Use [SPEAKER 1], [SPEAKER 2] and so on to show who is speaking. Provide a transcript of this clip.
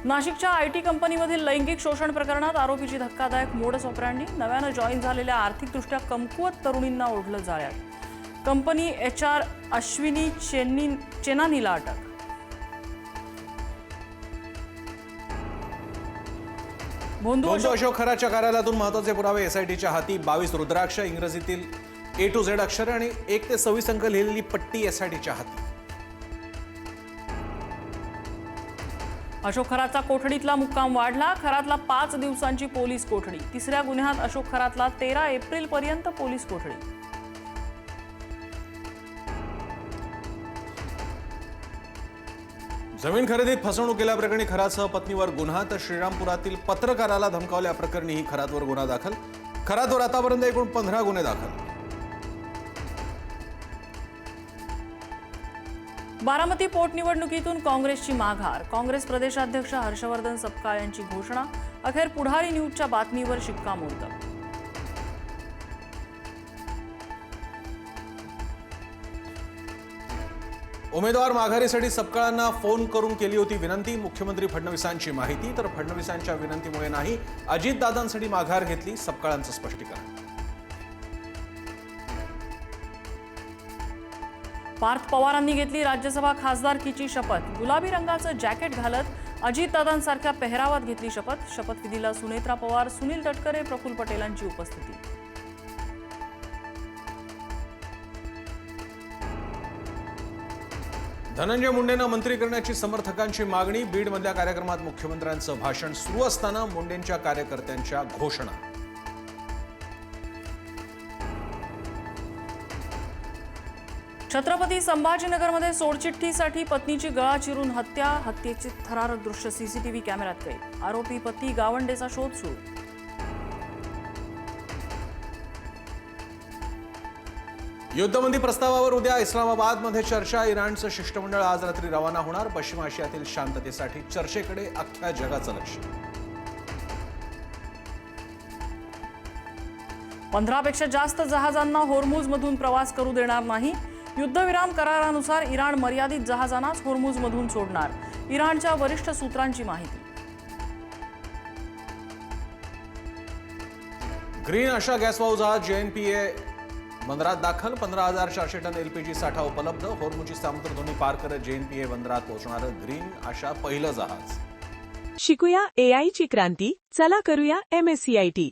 [SPEAKER 1] नाशिकच्या आयटी कंपनीमधील लैंगिक शोषण प्रकरणात आरोपीची धक्कादायक मोडस ऑपरेंडी। नव्यानं जॉईन झालेल्या आर्थिकदृष्ट्या कमकुवत तरुणींना ओढलं जाळ्यात। कंपनी एचआर अश्विनी चेनानीला अटक।
[SPEAKER 2] भोंदू अशोक खराच्या कार्यालयातून महत्त्वाचे पुरावे एसआयटीच्या हाती। 22 रुद्राक्ष, इंग्रजीतील A to Z अक्षरे आणि 1 ते 26 अंक लिहिलेली पट्टी एसआयटीच्या हाती।
[SPEAKER 1] अशोक खरातचा कोठडीतला मुक्काम वाढला। खरातला 5 दिवसांची पोलीस कोठडी। तिसऱ्या गुन्ह्यात अशोक खरातला 13 एप्रिल पर्यंत पोलीस कोठडी।
[SPEAKER 2] जमीन खरेदीत फसवणूक केल्याप्रकरणी खरातसह पत्नीवर गुन्हा, तर श्रीरामपुरातील पत्रकाराला धमकावल्याप्रकरणी खरातवर गुन्हा दाखल। खरातवर आतापर्यंत एकूण 15 गुन्हे दाखल।
[SPEAKER 1] बारामती पोटनिवडणुकीतून काँग्रेसची माघार। काँग्रेस प्रदेशाध्यक्ष हर्षवर्धन सपकाळ यांची घोषणा। अखेर पुढारी न्यूजच्या बातमीवर शिक्कामोर्तब।
[SPEAKER 2] उमेदवार माघारीसाठी सपकाळांना फोन करून केली होती विनंती। मुख्यमंत्री फडणवीसांची माहिती, तर फडणवीसांच्या विनंतीमुळे नाही, अजितदादांसाठी माघार घेतली, सपकाळांचं स्पष्टीकरण।
[SPEAKER 1] पार्थ पवारांनी घेतली राज्यसभा खासदारकीची शपथ। गुलाबी रंगाचं जॅकेट घालत अजितदादांसारख्या पेहरावात घेतली शपथ। शपथविधीला सुनेत्रा पवार, सुनील तटकरे, प्रफुल्ल पटेलांची उपस्थिती।
[SPEAKER 2] धनंजय मुंडेंना मंत्री करण्याची समर्थकांची मागणी। बीडमधल्या कार्यक्रमात मुख्यमंत्र्यांचं भाषण सुरू असताना मुंडेंच्या कार्यकर्त्यांच्या घोषणा।
[SPEAKER 1] छत्रपती संभाजीनगरमध्ये सोडचिठ्ठीसाठी पत्नीची गळा चिरून हत्या। हत्येचे थरारक दृश्य सीसीटीव्ही कॅमेऱ्यात कैद। आरोपी पती गावंडेचा शोध सुरू।
[SPEAKER 2] युद्धबंदी प्रस्तावावर उद्या इस्लामाबादमध्ये चर्चा। इराणचं शिष्टमंडळ आज रात्री रवाना होणार। पश्चिम आशियातील शांततेसाठी चर्चेकडे अख्ख्या जगाचं लक्ष।
[SPEAKER 1] 15 पेक्षा जास्त जहाजांना होर्मुझमधून प्रवास करू देणार नाही। युद्धविराम करारानुसार इराण मर्यादित जहाजांनाच होर्मुझमधून सोडणार। इराणच्या वरिष्ठ सूत्रांची माहिती।
[SPEAKER 2] ग्रीन आशा गॅस वाहू जहाज JNPA बंदरात दाखल। 15,400 टन LPG साठा उपलब्ध। होर्मुझची सामुद्रधुनी पार करत JNPA बंदरात पोहोचणार ग्रीन आशा पहिलं जहाज।
[SPEAKER 3] शिकूया AI ची क्रांती, चला करूया MSCIT।